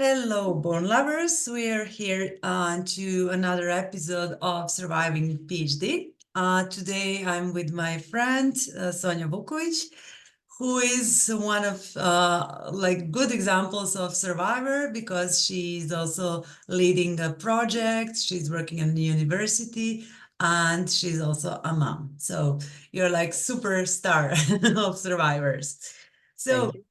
Hello, bone lovers. We are here to another episode of Surviving PhD. Today, I'm with my friend Sonja Vuković, who is one of good examples of survivor because she's also leading a project. She's working in the university, and she's also a mom. So you're like superstar of survivors. So. Thank you.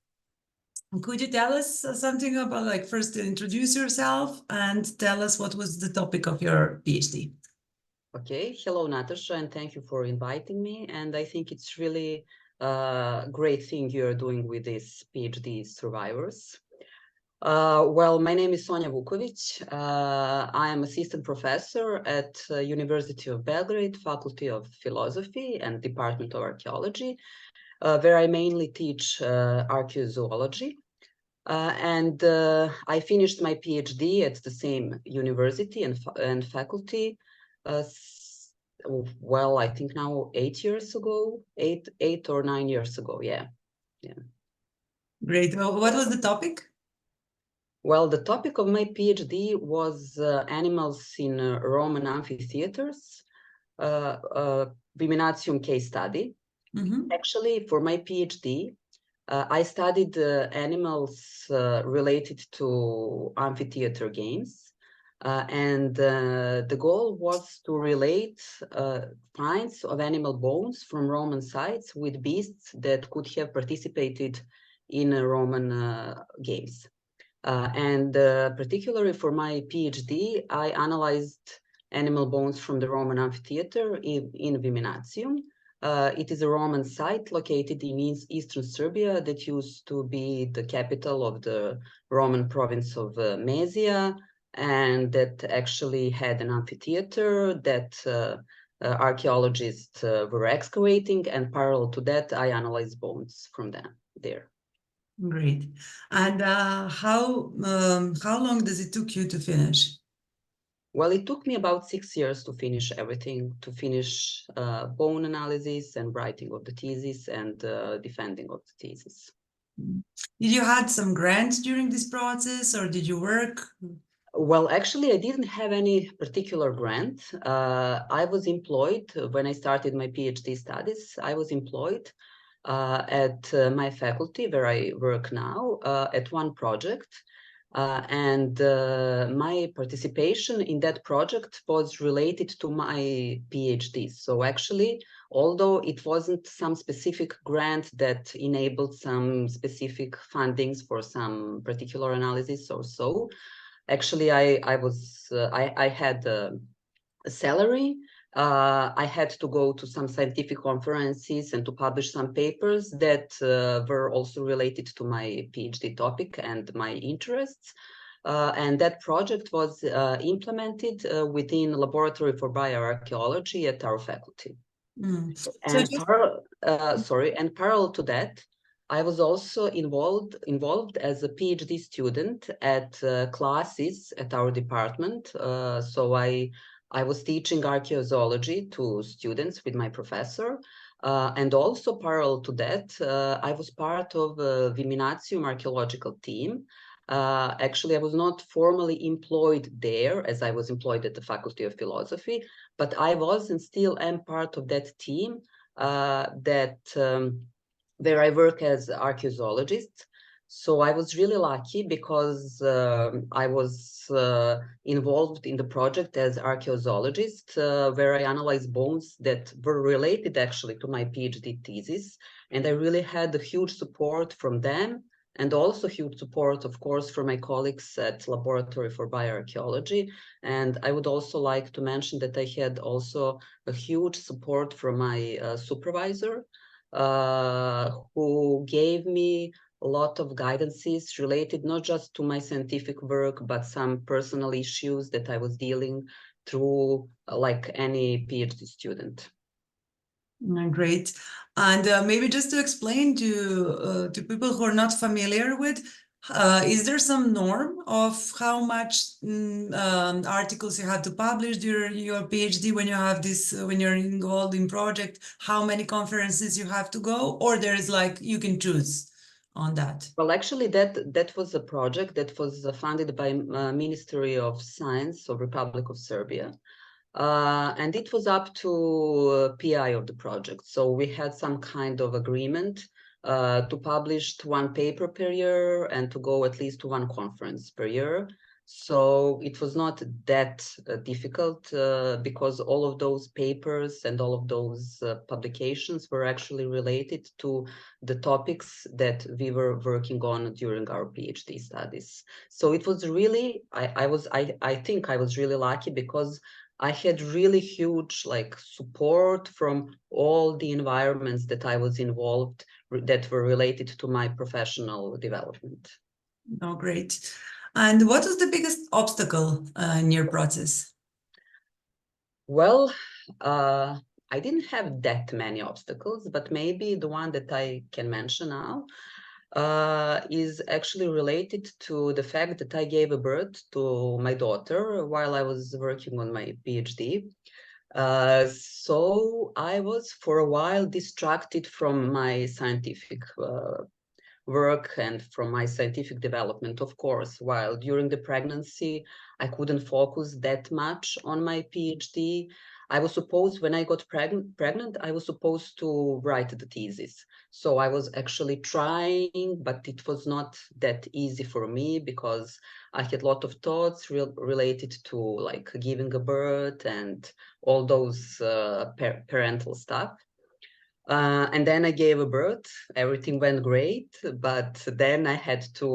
Could you tell us something about, first introduce yourself and tell us what was the topic of your PhD? Okay. Hello, Natasha, and thank you for inviting me. And I think it's really a great thing you're doing with these PhD survivors. Well, my name is Sonja Vuković. I am assistant professor at University of Belgrade, Faculty of Philosophy and Department of Archaeology, where I mainly teach archaeozoology. And I finished my PhD at the same university and faculty. Well, I think now 8 years ago, eight or 9 years ago. Yeah. Great. Well, what was the topic? Well, the topic of my PhD was animals in Roman amphitheaters, Viminacium case study. Actually, for my PhD, I studied animals related to amphitheater games. And the goal was to relate finds of animal bones from Roman sites with beasts that could have participated in Roman games. And particularly for my PhD, I analyzed animal bones from the Roman amphitheater in Viminacium. It is a Roman site located in eastern Serbia that used to be the capital of the Roman province of Mesia, and that actually had an amphitheater that archaeologists were excavating, and parallel to that, I analyzed bones from them there. Great. And how long does it took you to finish? Well, it took me about 6 years to finish everything, to finish bone analysis and writing of the thesis and defending of the thesis. Did you had some grants during this process, or did you work? Well, actually, I didn't have any particular grant. I was employed when I started my PhD studies. I was employed at my faculty where I work now at one project. And my participation in that project was related to my PhD. So actually, although it wasn't some specific grant that enabled some specific fundings for some particular analysis or so, actually, I had a salary. I had to go to some scientific conferences and to publish some papers that were also related to my PhD topic and my interests. And that project was implemented within Laboratory for Bioarchaeology at our faculty. Mm. And parallel to that, I was also involved as a PhD student at classes at our department. So I was teaching archaeozoology to students with my professor. And also parallel to that, I was part of a Viminacium archaeological team. Actually, I was not formally employed there as I was employed at the Faculty of Philosophy, but I was and still am part of that team where I work as archaeozoologist. So I was really lucky because I was involved in the project as archaeozoologist, where I analyzed bones that were related actually to my PhD thesis. And I really had a huge support from them, and also huge support, of course, from my colleagues at Laboratory for Bioarchaeology. And I would also like to mention that I had also a huge support from my supervisor, who gave me a lot of guidances related not just to my scientific work, but some personal issues that I was dealing through, like any PhD student. Great. And maybe just to explain to people who are not familiar with, is there some norm of how much articles you have to publish during your PhD when you have this, when you're involved in project, how many conferences you have to go, or there is like, you can choose on that? Well, actually, that was a project that was funded by Ministry of Science of Republic of Serbia. And it was up to PI of the project. So we had some kind of agreement to publish one paper per year and to go at least to one conference per year. So it was not that difficult because all of those papers and all of those publications were actually related to the topics that we were working on during our PhD studies. So it was really, I think I was really lucky because I had really huge support from all the environments that I was involved that were related to my professional development. Oh, great. And what was the biggest obstacle in your process? Well, I didn't have that many obstacles, but maybe the one that I can mention now is actually related to the fact that I gave a birth to my daughter while I was working on my PhD. So I was for a while distracted from my scientific work and from my scientific development, of course, while during the pregnancy, I couldn't focus that much on my PhD. I was supposed, when I got pregnant, I was supposed to write the thesis. So I was actually trying, but it was not that easy for me because I had a lot of thoughts related to giving a birth and all those parental stuff. And then I gave a birth. Everything went great, but then I had to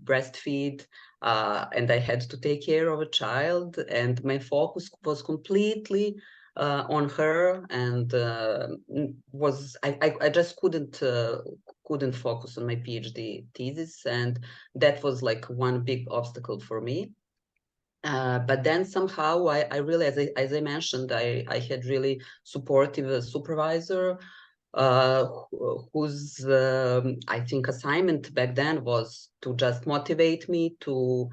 breastfeed, and I had to take care of a child, and my focus was completely on her, and I just couldn't focus on my PhD thesis, and that was one big obstacle for me. But then somehow I really, as I mentioned, I had really supportive supervisor whose I think assignment back then was to just motivate me to,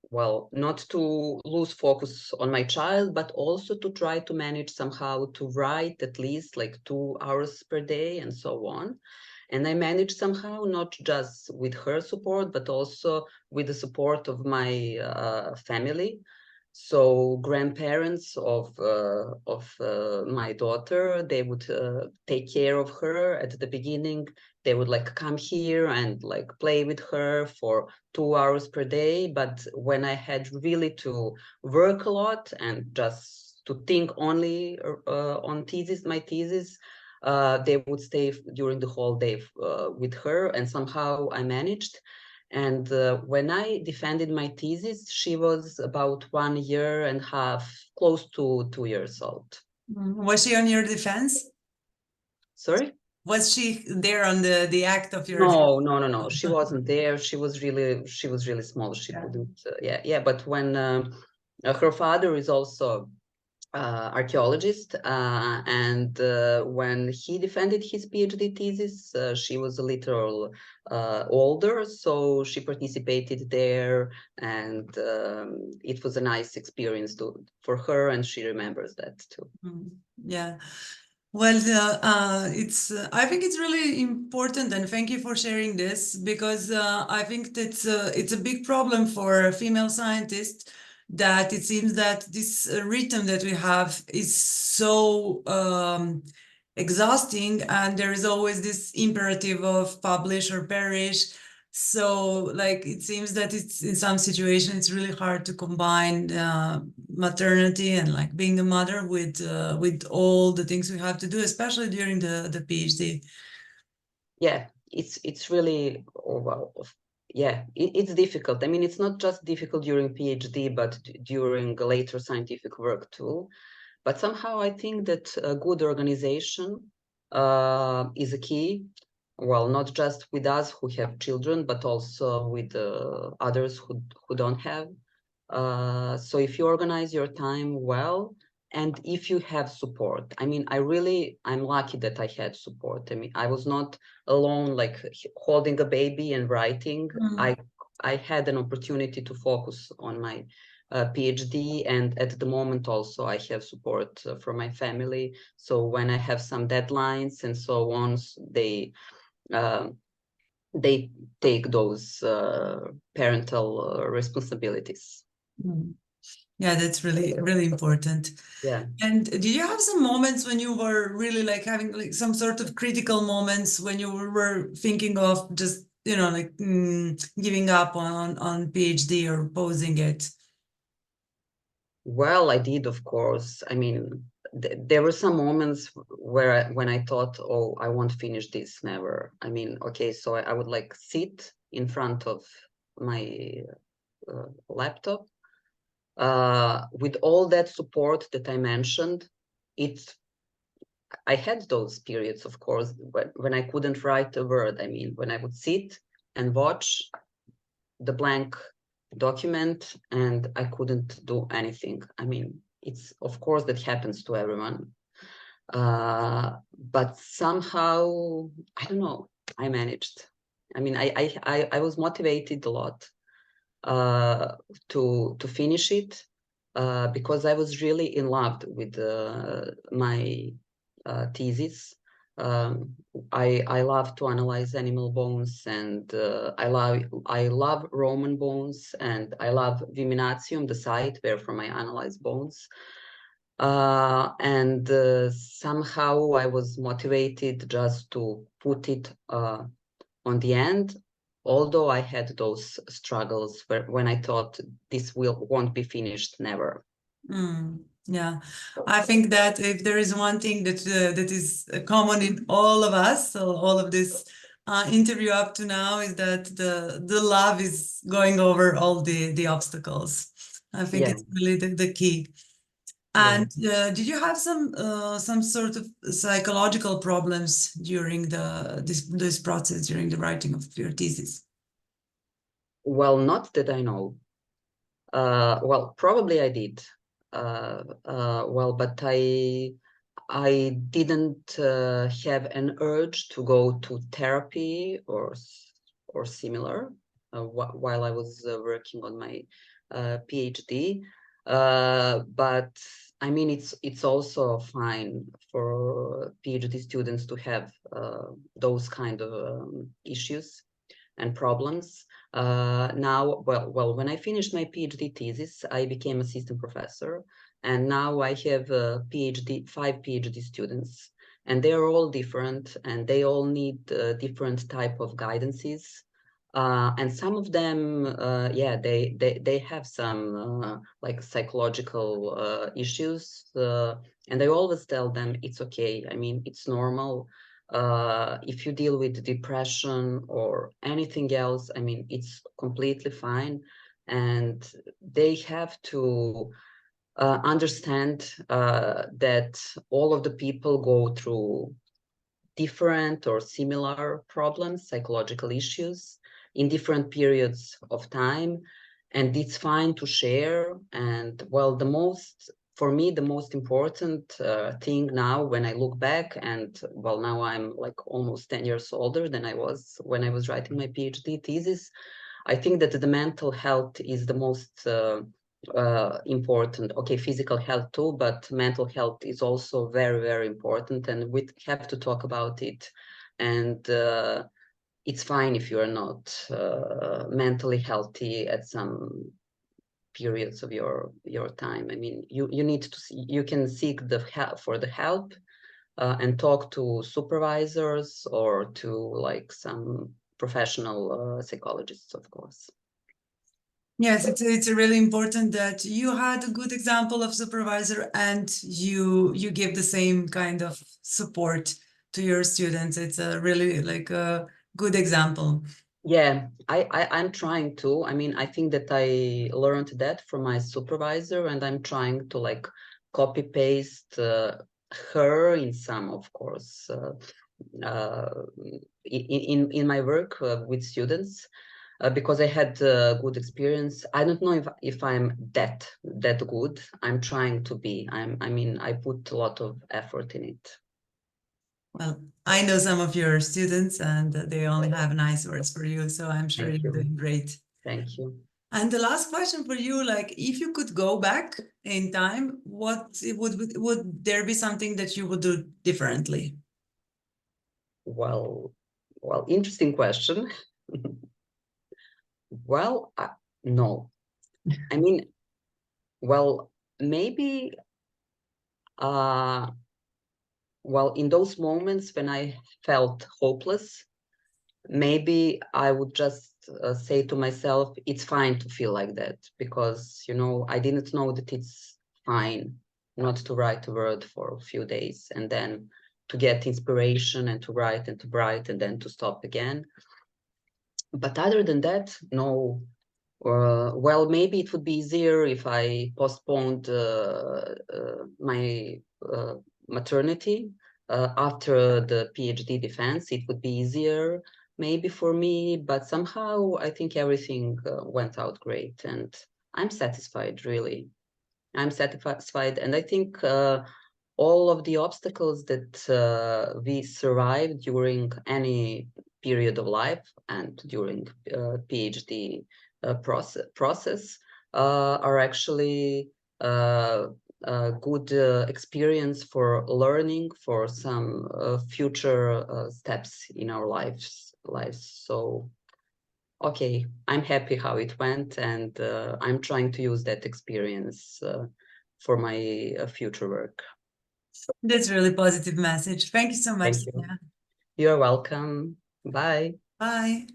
well, not to lose focus on my child, but also to try to manage somehow to write at least 2 hours per day and so on. And I managed somehow, not just with her support, but also with the support of my family. So grandparents of my daughter, they would take care of her at the beginning. They would come here and play with her for 2 hours per day. But when I had really to work a lot and just to think only on my thesis, they would stay during the whole day with her, and somehow I managed. And when I defended my thesis, she was about 1.5 years, close to 2 years old. Was she on your defense? Sorry? Was she there on the act of your? No. She wasn't there. She was really small. She couldn't. But when her father is also archaeologist, and when he defended his PhD thesis, she was a little older, so she participated there, and it was a nice experience for her, and she remembers that too. Yeah. Well, I think it's really important, and thank you for sharing this, because I think that it's a big problem for female scientists, that it seems that this rhythm that we have is so exhausting, and there is always this imperative of publish or perish. So it seems that it's in some situations it's really hard to combine maternity and being a mother with all the things we have to do, especially during the PhD. Yeah, it's really, it's difficult. I mean, it's not just difficult during PhD, but during later scientific work too. But somehow I think that a good organization is a key. Well, not just with us who have children, but also with others who don't have. So if you organize your time well, and if you have support, I mean, I'm lucky that I had support. I mean, I was not alone, holding a baby and writing. I had an opportunity to focus on my PhD, and at the moment also I have support from my family. So when I have some deadlines and so on, they they take those parental responsibilities. Mm. Yeah, that's really, really important. Yeah. And did you have some moments when you were really like having like some sort of critical moments when you were thinking of just, like giving up on PhD or posing it? Well, I did, of course. I mean, there were some moments where when I thought, oh, I won't finish this, never. I mean, okay, so I would like sit in front of my laptop with all that support that I mentioned. I had those periods, of course, when I couldn't write a word. I mean, when I would sit and watch the blank document and I couldn't do anything. I mean, it's of course that happens to everyone. But somehow, I don't know, I managed. I mean, I was motivated a lot to finish it because I was really in love with my thesis. Um, I love to analyze animal bones, and I love Roman bones, and I love Viminacium, the site where from I analyze bones. And somehow I was motivated just to put it on the end, although I had those struggles when I thought this won't be finished, never. Yeah, I think that if there is one thing that is common in all of us, so all of this interview up to now, is that the love is going over all the obstacles. I think Yeah, it's really the key. yeah. And did you have some sort of psychological problems during this process, during the writing of your thesis? Well, not that I know. Well, probably I did. Well, but I didn't have an urge to go to therapy or similar while I was working on my PhD. But I mean, it's also fine for PhD students to have those kind of issues and problems. Now, well, when I finished my PhD thesis, I became assistant professor, and now I have five PhD students, and they are all different, and they all need different type of guidances. And some of them, yeah, they have some like psychological issues, and I always tell them it's okay. I mean, it's normal. If you deal with depression or anything else, I mean, it's completely fine. And they have to understand that all of the people go through different or similar problems, psychological issues in different periods of time. And it's fine to share. And well, for me, the most important thing now when I look back, and well, now I'm like almost 10 years older than I was when I was writing my PhD thesis. I think that the mental health is the most important. Okay, physical health too, but mental health is also very, very important, and we have to talk about it. And it's fine if you are not mentally healthy at some periods of your time. I mean, you need to you can seek the help for the help and talk to supervisors or to like some professional psychologists, of course. Yes, it's really important that you had a good example of supervisor and you give the same kind of support to your students. It's a really like a good example. Yeah, I'm trying to. I mean, I think that I learned that from my supervisor, and I'm trying to like copy paste her in some, of course, in my work with students because I had good experience. I don't know if I'm that good. I'm trying to be. I mean, I put a lot of effort in it. Well, I know some of your students and they only have nice words for you, so I'm sure Thank you're you. doing great. Thank you. And the last question for you, like if you could go back in time, would there be something that you would do differently? Well, Well, interesting question. Well, no. I mean, well, maybe, well, in those moments when I felt hopeless, maybe I would just say to myself, it's fine to feel like that, because, you know, I didn't know that it's fine not to write a word for a few days and then to get inspiration and to write and to write and then to stop again. But other than that, no. Well, maybe it would be easier if I postponed my maternity after the PhD defense. It would be easier maybe for me, but somehow I think everything went out great and I'm satisfied, really. I'm satisfied, and I think all of the obstacles that we survive during any period of life and during PhD process are actually a good experience for learning for some future steps in our lives. So, okay, I'm happy how it went, and I'm trying to use that experience for my future work. That's a really positive message. Thank you so much, Thank you. Sonja. You're welcome. Bye. Bye.